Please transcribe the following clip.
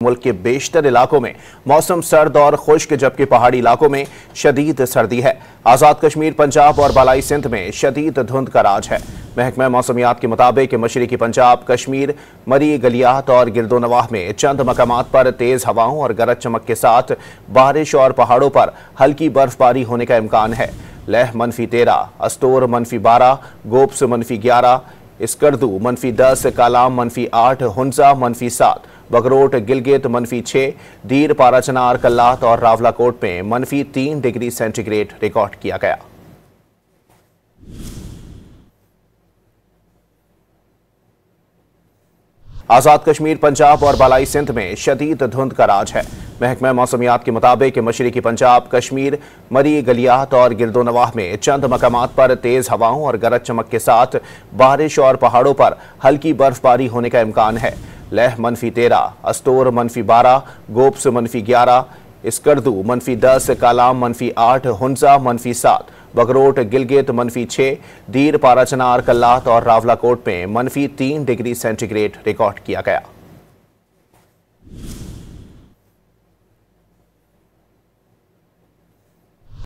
मुल्क के बेशतर इलाकों में मौसम सर्द और खुश्क, जबकि पहाड़ी इलाकों में शदीद सर्दी है। आज़ाद कश्मीर, पंजाब और बालाई सिंध में शदीद धुंध का राज है। महकमा मौसमियात के मुताबिक मशरकी पंजाब, कश्मीर, मरी, गलियात और गिरदोनवाह में चंद मकामात पर तेज हवाओं और गरज चमक के साथ बारिश और पहाड़ों पर हल्की बर्फबारी होने का इम्कान है। लेह -13, अस्तोर -12, गोप्स -11, स्कर्दू -10, कालाम -8, हुंजा -7, बगरोट, गिलगित -6, दीर, पाराचनार, कल्लात और रावलाकोट में -3 डिग्री सेंटीग्रेड रिकॉर्ड किया गया। आज़ाद कश्मीर, पंजाब और बालाई सिंध में शदीद धुंध का राज है। महकमा मौसमियात के मुताबिक मशरकी पंजाब, कश्मीर, मरी, गलियात और गिरदोनवाह में चंद मकामात पर तेज हवाओं और गरज चमक के साथ बारिश और पहाड़ों पर हल्की बर्फबारी होने का इम्कान है। लेह -13, अस्तोर -12, गोप्स -11, स्कर्दू -10, कालाम -8, हुंजा -7, बगरोट, गिलगित -6, दीर, पाराचनार, कल्लात और रावलाकोट में -3 डिग्री सेंटीग्रेड रिकॉर्ड किया गया।